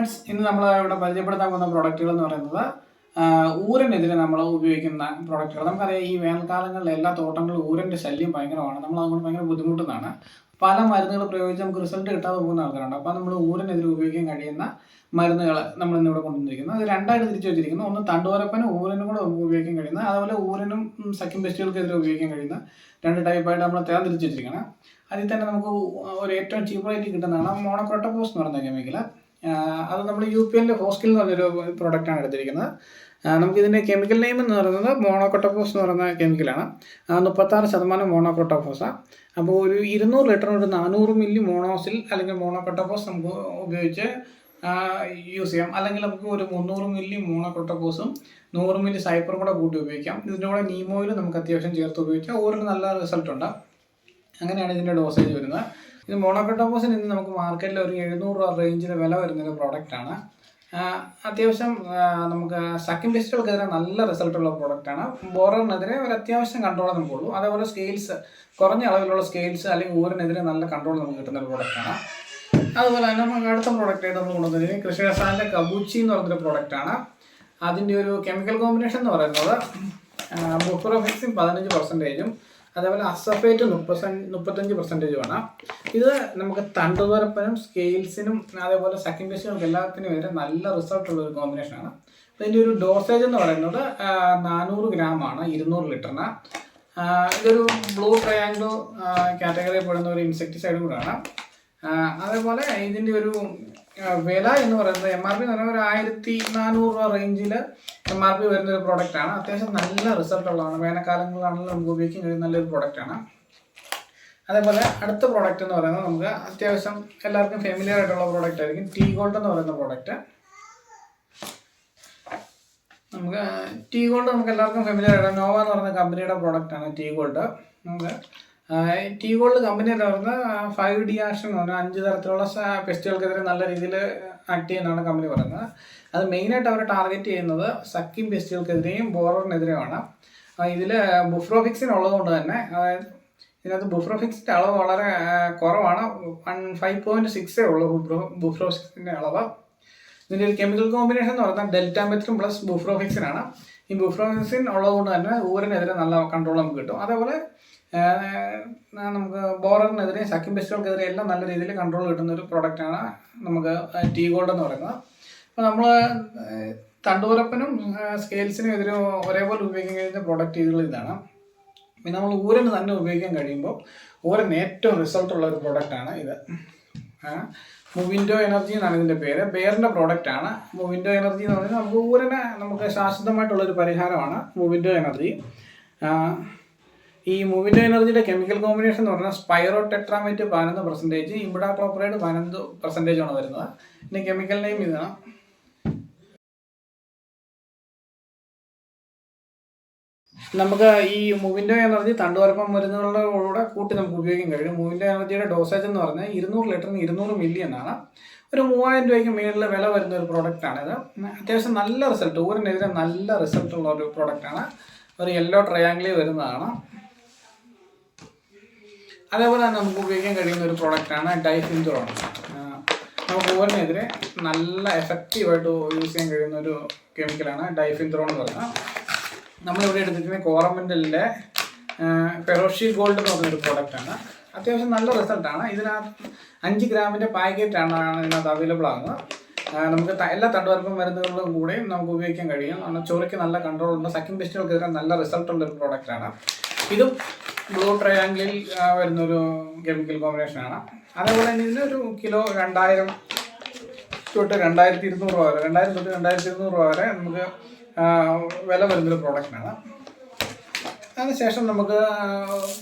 Friends, ഇന്ന് നമ്മൾ ഇവിടെ പരിചയപ്പെടുത്താൻ പോകുന്ന പ്രോഡക്റ്റുകൾ എന്ന് പറയുന്നത് ഊരനെതിരെ നമ്മൾ ഉപയോഗിക്കുന്ന പ്രോഡക്റ്റുകൾ. നമുക്കറിയാം, ഈ വേനൽക്കാലങ്ങളിൽ എല്ലാ തോട്ടങ്ങളിലും ഊരൻ്റെ ശല്യം ഭയങ്കരമാണ്. നമ്മൾ അതുകൊണ്ട് ഭയങ്കര ബുദ്ധിമുട്ടുന്നതാണ്. പല മരുന്നുകൾ പ്രയോഗിച്ച് നമുക്ക് റിസൾട്ട് കിട്ടാതെ പോകുന്ന ആൾക്കാരുണ്ട്. അപ്പോൾ നമ്മൾ ഊരനെതിരെ ഉപയോഗിക്കാൻ കഴിയുന്ന മരുന്നുകൾ നമ്മൾ ഇന്നിവിടെ കൊണ്ടുവന്നിരിക്കുന്നത്. അത് രണ്ടായിട്ട് തിരിച്ചു വെച്ചിരിക്കുന്നു. ഒന്ന് തണ്ടുവരപ്പനും ഊരനും കൂടെ ഉപയോഗിക്കാൻ കഴിയുന്ന, അതുപോലെ ഊരനും സഖ്യം പെസ്റ്റുകൾക്കെതിരെ ഉപയോഗിക്കാൻ കഴിയുന്ന രണ്ട് ടൈപ്പായിട്ട് നമ്മൾ തിരിച്ചു വെച്ചിരിക്കണം. അതിൽ തന്നെ നമുക്ക് ഒരു ഏറ്റവും ചീപ്പായിട്ട് കിട്ടുന്നതാണ് മോണോക്രോട്ടോഫോസ് എന്ന് പറയുന്ന കെമിക്കൽ. അത് നമ്മൾ UPL ഹോസ്കിൽ എന്ന് പറഞ്ഞൊരു പ്രോഡക്റ്റാണ് എടുത്തിരിക്കുന്നത്. നമുക്കിതിൻ്റെ കെമിക്കൽ നെയിം എന്ന് പറയുന്നത് മോണോക്രോട്ടോഫോസ് എന്ന് പറയുന്ന കെമിക്കലാണ്. 36% മോണോക്രോട്ടോഫോസാണ്. അപ്പോൾ ഒരു 200 ലിറ്ററിന് ഒരു 400 മില്ലി മോണോസിൽ അല്ലെങ്കിൽ മോണോക്രോട്ടോഫോസ് നമുക്ക് ഉപയോഗിച്ച് യൂസ് ചെയ്യാം. അല്ലെങ്കിൽ നമുക്ക് ഒരു 300 മില്ലി മോണോക്രോട്ടോഫോസും 100 മില്ലി സൈപ്പറും കൂടെ കൂട്ടി ഉപയോഗിക്കാം. ഇതിൻ്റെ കൂടെ നീം ഓയിൽ നമുക്ക് അത്യാവശ്യം ചേർത്ത് ഉപയോഗിക്കാം. ഒരു നല്ല റിസൾട്ട് ഉണ്ട്. അങ്ങനെയാണ് ഇതിൻ്റെ ഡോസേജ് വരുന്നത്. ഇത് മോണോക്രോട്ടോഫോസിന് ഇന്ന് നമുക്ക് മാർക്കറ്റിൽ ഒരു 700 രൂപ റേഞ്ചിൽ വില വരുന്നൊരു പ്രോഡക്റ്റാണ്. അത്യാവശ്യം നമുക്ക് സഖ്യം പെസ്റ്റുകൾക്കെതിരെ നല്ല റിസൾട്ടുള്ള പ്രോഡക്റ്റാണ്. ബോററിനെതിരെ ഒരു അത്യാവശ്യം കൺട്രോൾ നമുക്കുള്ളൂ. അതേപോലെ സ്കെയിൽസ്, കുറഞ്ഞ അളവിലുള്ള സ്കെയിൽസ് അല്ലെങ്കിൽ ഊരിനെതിരെ നല്ല കൺട്രോൾ നമുക്ക് കിട്ടുന്ന ഒരു പ്രോഡക്റ്റാണ്. അതുപോലെ തന്നെ നമുക്ക് അടുത്ത പ്രോഡക്റ്റായിട്ട് നമ്മൾ കൊണ്ടുവന്നിരിക്കുന്നത് കൃഷി രസായന കബൂച്ചി എന്ന് പറയുന്നൊരു പ്രോഡക്റ്റാണ്. അതിൻ്റെ ഒരു കെമിക്കൽ കോമ്പിനേഷൻ എന്ന് പറയുന്നത് ബുഫ്രോഫെക്സിൻ 15%, അതേപോലെ അസഫേറ്റ് 35%. ഇത് നമുക്ക് തണ്ടുതുരപ്പനും സ്കെയിൽസിനും അതേപോലെ സഖ്യം പെസ്റ്റുകൾക്ക് എല്ലാത്തിനും വരെ നല്ല റിസൾട്ടുള്ള ഒരു കോമ്പിനേഷനാണ്. അപ്പോൾ ഇതിൻ്റെ ഒരു ഡോസേജ് എന്ന് പറയുന്നത് 400 ഗ്രാമാണ് 200 ലിറ്ററിന്. ഇതൊരു ബ്ലൂ ട്രയാങ്കിൾ കാറ്റഗറിയിൽ പെടുന്ന ഒരു ഇൻസെക്ടിസൈഡ് കൂടെയാണ്. അതേപോലെ ഇതിൻ്റെ ഒരു വില എന്ന് പറയുന്നത് MRP എന്ന് പറയുന്നത് ഒരു 1400 രൂപ റേഞ്ചിൽ MRP വരുന്നൊരു പ്രോഡക്റ്റാണ്. അത്യാവശ്യം നല്ല റിസൾട്ടുള്ളതാണ്. വേനൽക്കാലങ്ങളിലാണെങ്കിലും നമുക്ക് ഉപയോഗിക്കാൻ കഴിയുന്ന നല്ലൊരു പ്രോഡക്റ്റാണ്. അതേപോലെ അടുത്ത പ്രോഡക്റ്റ് എന്ന് പറയുന്നത് നമുക്ക് അത്യാവശ്യം എല്ലാവർക്കും ഫെമിലിയർ ആയിട്ടുള്ള പ്രോഡക്റ്റ് ആയിരിക്കും. ടീ ഗോൾഡ് എന്ന് പറയുന്ന പ്രോഡക്റ്റ്. ടീ ഗോൾഡ് നമുക്ക് എല്ലാവർക്കും ഫെമിലിയർ ആയിട്ട് നോവ എന്ന് പറയുന്ന കമ്പനിയുടെ പ്രോഡക്റ്റാണ് ടീ ഗോൾഡ്. നമുക്ക് ടീ ഗോൾഡ് കമ്പനിയുടെ പറയുന്നത് 5D ആക്ഷൻ എന്ന് പറഞ്ഞാൽ 5 തരത്തിലുള്ള പെസ്റ്റുകൾക്കെതിരെ നല്ല രീതിയിൽ ആക്ട് ചെയ്യുന്നതാണ് കമ്പനി പറയുന്നത്. അത് മെയിനായിട്ട് അവർ ടാർഗറ്റ് ചെയ്യുന്നത് സഖ്യം പെസ്റ്റുകൾക്കെതിരെയും ബോററിനെതിരെയുമാണ്. ഇതിൽ ബുഫ്രോഫിക്സിൻ ഉള്ളതുകൊണ്ട് തന്നെ, അതായത് ഇതിനകത്ത് ബുഫ്രോഫിക്സിൻ്റെ അളവ് വളരെ കുറവാണ്. 5.6 ഉള്ളൂ ബുഫ്രോഫിക്സിൻ്റെ അളവ്. ഇതിൻ്റെ ഒരു കെമിക്കൽ കോമ്പിനേഷൻ എന്ന് പറയുന്നത് ഡെൽറ്റാമെത്രിൻ പ്ലസ് ബുഫ്രോഫിക്സിനാണ്. ഈ ബുഫ്രോഫിക്സിൻ ഉള്ളതുകൊണ്ട് തന്നെ ഊരിനെതിരെ നല്ല കൺട്രോൾ നമുക്ക് കിട്ടും. അതേപോലെ നമുക്ക് ബോററിനെതിരെ സഖ്യം പെസ്റ്റുകൾക്കെതിരെ എല്ലാം നല്ല രീതിയിൽ കൺട്രോൾ കിട്ടുന്ന ഒരു പ്രോഡക്റ്റാണ് നമുക്ക് ടീ ഗോൾഡ് എന്ന് പറയുന്നത്. അപ്പോൾ നമ്മൾ തണ്ടുതുരപ്പനും സ്കെയിൽസിനും എതിരെ ഒരേപോലെ ഉപയോഗിക്കാൻ കഴിയുന്ന പ്രോഡക്റ്റ് ഇതാണ്. പിന്നെ നമ്മൾ ഊരന് തന്നെ ഉപയോഗിക്കാൻ കഴിയുമ്പോൾ ഊരന് ഏറ്റവും റിസൾട്ടുള്ള ഒരു പ്രോഡക്റ്റാണ് ഇത്. മൂവിൻഡോ എനർജി എന്നാണ് ഇതിൻ്റെ പേര്. ബെയറിൻ്റെ പ്രോഡക്റ്റാണ് മൂവിൻഡോ എനർജി എന്ന് പറഞ്ഞാൽ നമുക്ക് ഊരന് നമുക്ക് ശാശ്വതമായിട്ടുള്ളൊരു പരിഹാരമാണ് മൂവിൻഡോ എനർജി. ഈ മൂവിൻഡോ എനർജിയുടെ കെമിക്കൽ കോമ്പിനേഷൻ എന്ന് പറഞ്ഞാൽ സ്പൈറോ ടെട്രാമേറ്റ് 11%, ഇമിഡാക്ലോപ്രൈഡ് 15% ആണ് വരുന്നത്. ഇതിൻ്റെ കെമിക്കൽ നെയിം ഇതാണ്. നമുക്ക് ഈ മൂവിൻഡോ എനർജി തണ്ടുവരപ്പം മരുന്നുകളുടെ കൂടെ കൂട്ടി നമുക്ക് ഉപയോഗിക്കാൻ കഴിയും. മൂവിൻഡോ എനർജിയുടെ ഡോസേജ് എന്ന് പറഞ്ഞാൽ 200 ലിറ്ററിന് 200 മില്ലി എന്നാണ്. ഒരു 3000 രൂപയ്ക്ക് മേളിൽ വില വരുന്ന ഒരു പ്രോഡക്റ്റാണിത്. അത്യാവശ്യം നല്ല റിസൾട്ട്, ഊരിനെതിരെ നല്ല റിസൾട്ടുള്ള ഒരു പ്രോഡക്റ്റാണ്. ഒരു യെല്ലോ ട്രയാങ്കിളിൽ വരുന്നതാണ്. അതേപോലെ തന്നെ നമുക്ക് ഉപയോഗിക്കാൻ കഴിയുന്ന ഒരു പ്രോഡക്റ്റാണ് ഡൈഫിൻത്രോൺ. നമുക്ക് ഊരിനെതിരെ നല്ല എഫക്റ്റീവായിട്ട് യൂസ് ചെയ്യാൻ കഴിയുന്ന ഒരു കെമിക്കലാണ് ഡൈഫിൻത്രോൺ എന്ന് പറയുന്നത്. നമ്മളിവിടെ എടുത്തിരിക്കുന്ന കോറമെൻ്റലിലെ ഫെറോഷി ഗോൾഡ് എന്ന് പറഞ്ഞൊരു പ്രോഡക്റ്റാണ്. അത്യാവശ്യം നല്ല റിസൾട്ടാണ്. ഇതിനകത്ത് 5 ഗ്രാമിൻ്റെ പാക്കറ്റാണ് ഇതിനകത്ത് അവൈലബിൾ ആകുന്നത്. നമുക്ക് എല്ലാ തണ്ടുവരപ്പം മരുന്നുകളിലും കൂടെയും നമുക്ക് ഉപയോഗിക്കാൻ കഴിയും. ചൊറിക്ക് നല്ല കൺട്രോൾ ഉണ്ട്. സഖ്യം പെസ്റ്റുകൾക്കെതിരെ നല്ല റിസൾട്ടുള്ള ഒരു പ്രോഡക്റ്റാണ്. ഇതും ബ്ലൂ ട്രയാങ്കിളിൽ വരുന്നൊരു കെമിക്കൽ കോമ്പിനേഷനാണ്. അതേപോലെ തന്നെ ഇതിനൊരു കിലോ 2000 തൊട്ട് 2200 രൂപ വരെ, 2000 തൊട്ട് 2200 രൂപ വരെ നമുക്ക് വില വരുന്നൊരു പ്രോഡക്റ്റാണ്. അതിനുശേഷം നമുക്ക്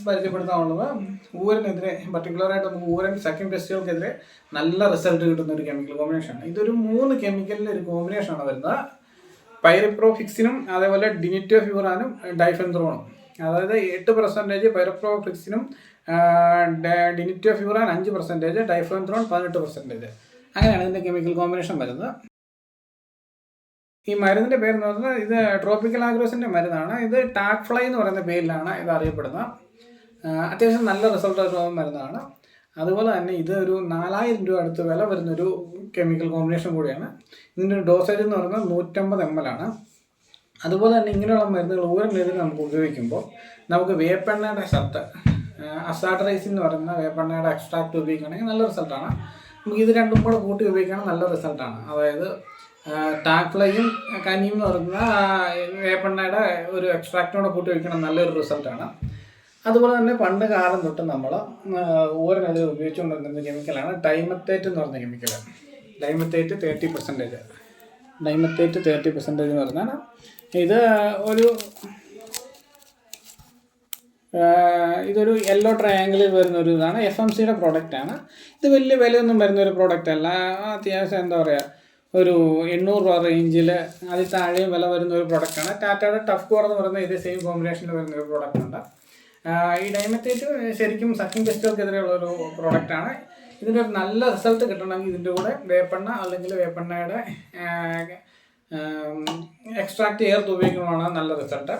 പരിചയപ്പെടുത്താനുള്ളത് ഊരനെതിരെ, പർട്ടിക്കുലറായിട്ട് നമുക്ക് ഊരൻ സഖ്യം പെസ്റ്റുകൾക്കെതിരെ നല്ല റിസൾട്ട് കിട്ടുന്ന ഒരു കെമിക്കൽ കോമ്പിനേഷനാണ്. ഇതൊരു 3 കെമിക്കലിൻ്റെ ഒരു കോമ്പിനേഷനാണ് വരുന്നത്. പൈറിപ്രോഫിക്സിനും അതേപോലെ ഡിനിറ്റോഫ്യൂറാനും ഡൈഫെൻത്രോണും. അതായത് 8% പൈറിപ്രോഫിക്സിനും ഡിനിറ്റോഫ്യൂറാൻ 5%, ഡൈഫെൻത്രോൺ 18%. അങ്ങനെയാണ് ഇതിൻ്റെ കെമിക്കൽ കോമ്പിനേഷൻ വരുന്നത്. ഈ മരുന്നിൻ്റെ പേരെന്ന് പറഞ്ഞാൽ ഇത് ട്രോപ്പിക്കൽ ആഗ്രോസിൻ്റെ മരുന്നാണ്. ഇത് ടാക് ഫ്ലൈ എന്ന് പറയുന്ന പേരിലാണ് ഇത് അറിയപ്പെടുന്നത്. അത്യാവശ്യം നല്ല റിസൾട്ട് മരുന്നാണ്. അതുപോലെ തന്നെ ഇത് ഒരു 4000 രൂപ അടുത്ത് വില വരുന്നൊരു കെമിക്കൽ കോമ്പിനേഷൻ കൂടിയാണ്. ഇതിൻ്റെ ഒരു ഡോസേജ് എന്ന് പറയുന്നത് 150 ml ആണ്. അതുപോലെ തന്നെ ഇങ്ങനെയുള്ള മരുന്നുകൾ ഊരനെതിരെ നമുക്ക് ഉപയോഗിക്കുമ്പോൾ നമുക്ക് വേപ്പെണ്ണയുടെ സത്ത് അസാഡറൈസിൻ എന്ന് പറയുന്ന വേപ്പെണ്ണയുടെ എക്സ്ട്രാക്റ്റ് ഉപയോഗിക്കുകയാണെങ്കിൽ നല്ല റിസൾട്ടാണ്. നമുക്ക് ഇത് രണ്ടും കൂടെ കൂട്ടി ഉപയോഗിക്കുകയാണെങ്കിൽ നല്ല റിസൾട്ടാണ്. അതായത് ടാക്ഫ്ലൈയും കനിയും എന്ന് പറയുന്ന വേപ്പെണ്ണയുടെ ഒരു എക്സ്ട്രാക്റ്റിനോടെ കൂട്ടി ഉപയോഗിക്കണം നല്ലൊരു റിസൾട്ടാണ്. അതുപോലെ തന്നെ പണ്ട് കാലം തൊട്ട് നമ്മൾ ഊരനെതിരെ ഉപയോഗിച്ചുകൊണ്ടിരുന്ന കെമിക്കലാണ് ഡൈമെത്തേറ്റ് എന്ന് പറയുന്ന കെമിക്കൽ. ഡൈമെത്തേറ്റ് 30%. ഡൈമെത്തേറ്റ് 30% എന്ന് പറഞ്ഞാൽ ഇതൊരു യെല്ലോ ട്രയാങ്കിളിൽ വരുന്ന ഒരു ഇതാണ്. FMCയുടെ പ്രോഡക്റ്റാണ്. ഇത് വലിയ വിലയൊന്നും വരുന്നൊരു പ്രോഡക്റ്റ് അല്ല. അത്യാവശ്യം എന്താ പറയുക, ഒരു 800 രൂപ റേഞ്ചിൽ അതിൽ താഴെയും വില വരുന്ന ഒരു പ്രോഡക്റ്റാണ്. ടാറ്റയുടെ ടഫ് കോർ എന്ന് പറയുന്ന ഇതേ സെയിം കോമ്പിനേഷനിൽ വരുന്ന ഒരു പ്രോഡക്റ്റുണ്ട്. ഈ ഡൈമെത്തേറ്റ് ശരിക്കും സക്കിംഗ് പെസ്റ്റുകൾക്കെതിരെയുള്ള ഒരു പ്രോഡക്റ്റാണ്. ഇതിൻ്റെ ഒരു നല്ല റിസൾട്ട് കിട്ടണമെങ്കിൽ ഇതിൻ്റെ കൂടെ വേപ്പെണ്ണ അല്ലെങ്കിൽ വേപ്പെണ്ണയുടെ എക്സ്ട്രാക്റ്റ് ചേർത്ത് ഉപയോഗിക്കുന്നതാണ് നല്ല റിസൾട്ട്.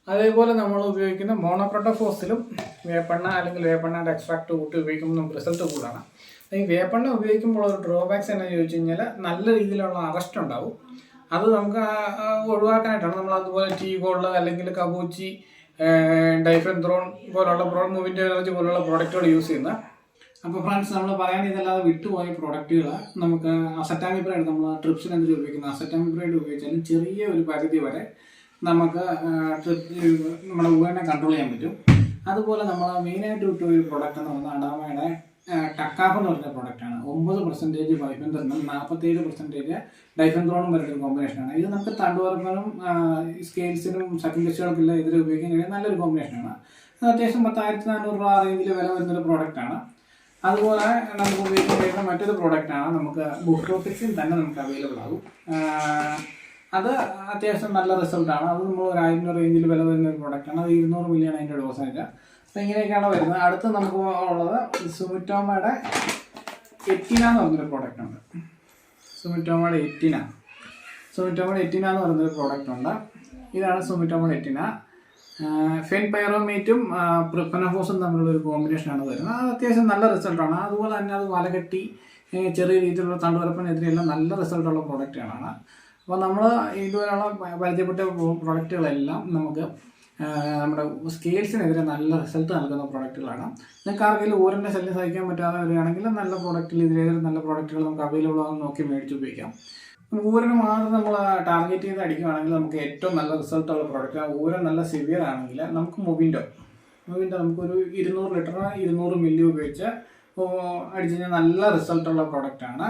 അതേപോലെ നമ്മൾ ഉപയോഗിക്കുന്ന മോണോക്രോട്ടോഫോസിലും വേപ്പെണ്ണ അല്ലെങ്കിൽ വേപ്പെണ്ണയുടെ എക്സ്ട്രാക്റ്റ് കൂട്ടി ഉപയോഗിക്കുമ്പോൾ നമുക്ക് റിസൾട്ട് കൂടുതലാണ്. ഈ വേപ്പെണ്ണ ഉപയോഗിക്കുമ്പോൾ ഒരു ഡ്രോബാക്സ് എന്ന് ചോദിച്ചു കഴിഞ്ഞാൽ നല്ല രീതിയിലുള്ള അറസ്റ്റ് ഉണ്ടാവും. അത് നമുക്ക് ഒഴിവാക്കാനായിട്ടാണ് നമ്മൾ അതുപോലെ ടീ ഗോൾഡ് അല്ലെങ്കിൽ കബൂച്ചി, ഡൈഫെൻത്രോൺ പോലുള്ള മൂവിൻ്റെ എനർജി പോലുള്ള പ്രോഡക്റ്റുകൾ യൂസ് ചെയ്യുന്നത്. അപ്പോൾ ഫ്രണ്ട്സ്, നമ്മൾ പറയാൻ ഇതല്ലാതെ വിട്ടുപോയ പ്രോഡക്റ്റുകൾ നമുക്ക് അസറ്റാമിപ്രൈഡ്, നമ്മൾ ട്രിപ്സിനെതിരെ ഉപയോഗിക്കുന്ന അസറ്റാമിപ്രൈഡ് ഉപയോഗിച്ചാലും ചെറിയ ഒരു പരിധി വരെ നമുക്ക് നമ്മുടെ ഊരനെ കൺട്രോൾ ചെയ്യാൻ പറ്റും. അതുപോലെ നമ്മൾ മെയിനായിട്ട് വിട്ടുപോയ പ്രോഡക്റ്റ് എന്ന് പറഞ്ഞാൽ അഡാമയുടെ ടക്കാഫ് എന്ന് പറഞ്ഞ പ്രോഡക്റ്റാണ്. 9% വൈഫെൻത്രോണും 47% ഡൈഫെൻത്രോണും വരുന്ന കോമ്പിനേഷനാണ്. ഇത് നമുക്ക് തണ്ടുവരപ്പനും സ്കെയിൽസിനും സക്കിംഗ് പെസ്റ്റുകൾക്കെല്ലാം എതിരെ ഉപയോഗിക്കാൻ കഴിയുന്ന നല്ലൊരു കോമ്പിനേഷനാണ്. അത് അത്യാവശ്യം 10,400 രൂപ റേഞ്ചിൽ വില വരുന്നൊരു പ്രോഡക്റ്റാണ്. അതുപോലെ നമുക്ക് ഉപയോഗിക്കാൻ കഴിയുന്ന മറ്റൊരു പ്രോഡക്റ്റാണ് നമുക്ക് ബുപ്രോപിക്സിൻ തന്നെ നമുക്ക് അവൈലബിൾ ആകും. അത് അത്യാവശ്യം നല്ല റിസൾട്ടാണ്. അത് നമ്മൾ ഒരു 1000 റേഞ്ചിൽ വില വരുന്ന ഒരു പ്രോഡക്റ്റാണ്. അത് 200 മില്ലിയാണ് അതിൻ്റെ ഡോസേജ്. അപ്പോൾ ഇങ്ങനെയൊക്കെയാണ് വരുന്നത്. അടുത്ത് നമുക്ക് ഉള്ളത് സുമിറ്റോമയുടെ എറ്റിന എന്ന് പറഞ്ഞൊരു പ്രോഡക്റ്റ് ഉണ്ട്. സുമിറ്റോമയുടെ എറ്റിന എന്ന് പറയുന്നൊരു പ്രോഡക്റ്റ് ഉണ്ട്. ഇതാണ് സുമിറ്റോമയുടെ എറ്റിന. ഫെൻപൈറോമേറ്റും പ്രിഫനഫോസും തമ്മിലുള്ളൊരു കോമ്പിനേഷനാണ് വരുന്നത്. അത് അത്യാവശ്യം നല്ല റിസൾട്ടാണ്. അതുപോലെ തന്നെ അത് വലകെട്ടി ചെറിയ രീതിയിലുള്ള തണ്ടുവരപ്പിനെതിരെയെല്ലാം നല്ല റിസൾട്ടുള്ള പ്രോഡക്റ്റുകളാണ്. അപ്പോൾ നമ്മൾ ഇതുവരെയുള്ള പരിചയപ്പെട്ട പ്രോഡക്റ്റുകളെല്ലാം നമുക്ക് നമ്മുടെ സ്കെയിൽസിനെതിരെ നല്ല റിസൾട്ട് നൽകുന്ന പ്രോഡക്റ്റുകളാണ്. നിങ്ങൾക്ക് ആർക്കെങ്കിലും ഊരൻ്റെ ശല്യം സഹിക്കാൻ പറ്റാതെ വരികയാണെങ്കിൽ നല്ല പ്രോഡക്റ്റിൽ ഇതിലേതൊരു നല്ല പ്രോഡക്റ്റുകൾ നമുക്ക് അവൈലബിൾ ആണെന്ന് നോക്കി മേടിച്ച് ഉപയോഗിക്കാം. ഊരന് മാത്രം നമ്മൾ ടാർഗറ്റ് ചെയ്ത് അടിക്കുകയാണെങ്കിൽ നമുക്ക് ഏറ്റവും നല്ല റിസൾട്ടുള്ള പ്രോഡക്റ്റ്. ഊരൻ നല്ല സിവിയർ ആണെങ്കിൽ നമുക്ക് മൊവിൻഡോ നമുക്കൊരു 200 ലിറ്റർ 200 മില്ലി ഉപയോഗിച്ച് അടിച്ചു കഴിഞ്ഞാൽ നല്ല റിസൾട്ടുള്ള പ്രോഡക്റ്റാണ്.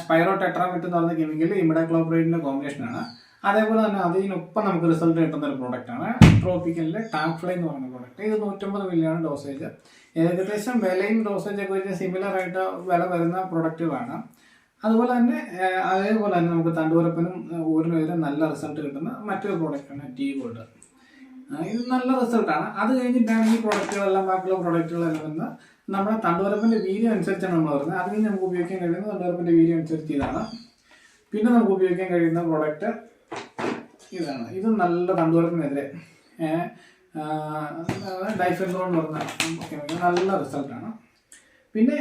സ്പൈറോ ടെട്രാമെറ്റ് എന്ന് പറയുന്ന കെമിക്കൽ ഇമിഡാക്ലോപ്രൈഡിൻ്റെ കോമ്പിനേഷനാണ്. അതേപോലെ തന്നെ അതിനൊപ്പം നമുക്ക് റിസൾട്ട് കിട്ടുന്ന ഒരു പ്രോഡക്റ്റാണ് ട്രോപ്പിക്കലിലെ ടാക്ഫ്ലൈ എന്ന് പറയുന്ന പ്രോഡക്റ്റ്. ഇത് 150 മില്ലിയാണ് ഡോസേജ്. ഏകദേശം വിലയും ഡോസേജൊക്കെ വെച്ച് സിമിലർ ആയിട്ട് വില വരുന്ന പ്രോഡക്റ്റുകളാണ്. അതുപോലെ തന്നെ നമുക്ക് തണ്ടുവരപ്പനും ഊരിനെതിരെ നല്ല റിസൾട്ട് കിട്ടുന്ന മറ്റൊരു പ്രോഡക്റ്റാണ് ടീ ഗോൾഡ്. ഇത് നല്ല റിസൾട്ടാണ്. അത് കഴിഞ്ഞിട്ടാണ് ഈ പ്രോഡക്റ്റുകളെല്ലാം ബാക്കിയുള്ള പ്രോഡക്റ്റുകളെല്ലാം വന്ന് നമ്മുടെ തണ്ടുവരപ്പിൻ്റെ വീര്യം അനുസരിച്ചാണ് നമ്മൾ പറയുന്നത്. അത് കഴിഞ്ഞ് നമുക്ക് ഉപയോഗിക്കാൻ കഴിയുന്നത് തണ്ടുവരപ്പിൻ്റെ വീര്യം അനുസരിച്ച് ഇതാണ്. പിന്നെ നമുക്ക് ഉപയോഗിക്കാൻ കഴിയുന്ന പ്രോഡക്റ്റ് ഇതാണ്. ഇത് നല്ല തണ്ടുവരപ്പിനെതിരെ ഡൈഫെൻത്രോൺ എന്ന് പറഞ്ഞ കെമിക്കൽ നല്ല റിസൾട്ടാണ്. പിന്നെ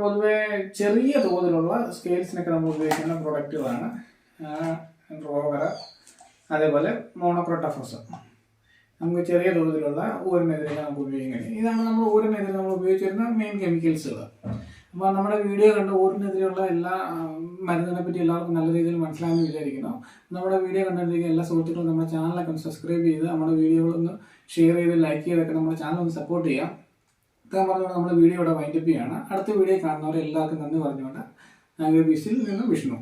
പൊതുവെ ചെറിയ തോതിലുള്ള സ്കെയിൽസിനൊക്കെ നമ്മൾ ഉപയോഗിക്കുന്ന പ്രോഡക്റ്റുകളാണ് റോവർ, അതേപോലെ മോണോക്രോട്ടോഫോസ്. നമുക്ക് ചെറിയ തോതിലുള്ള ഊരിനെതിരെ നമുക്ക് ഉപയോഗിക്കാൻ കഴിയും. ഇതാണ് നമ്മൾ ഊരിനെതിരെ നമ്മൾ ഉപയോഗിച്ച് വരുന്ന മെയിൻ കെമിക്കൽസുകൾ. അപ്പോൾ നമ്മുടെ വീഡിയോ കണ്ട് ഊരിനെതിരെയുള്ള എല്ലാ മരുന്നിനെ പറ്റി എല്ലാവർക്കും നല്ല രീതിയിൽ മനസ്സിലായെന്ന് വിചാരിക്കുന്നു. നമ്മുടെ വീഡിയോ കണ്ടിരിക്കുന്ന എല്ലാ സുഹൃത്തുക്കളും നമ്മുടെ ചാനലൊക്കെ ഒന്ന് സബ്സ്ക്രൈബ് ചെയ്ത് നമ്മുടെ വീഡിയോകളൊന്ന് ഷെയർ ചെയ്ത് ലൈക്ക് ചെയ്തൊക്കെ നമ്മുടെ ചാനൽ ഒന്ന് സപ്പോർട്ട് ചെയ്യാം. ഇത്രയും പറഞ്ഞുകൊണ്ട് നമ്മുടെ വീഡിയോ ഇവിടെ വൈൻഡപ്പ് ചെയ്യുകയാണ്. അടുത്ത വീഡിയോ കാണുന്നവരെ എല്ലാവർക്കും നന്ദി പറഞ്ഞുകൊണ്ട് വിസിൽ നിന്നും വിഷ്ണു.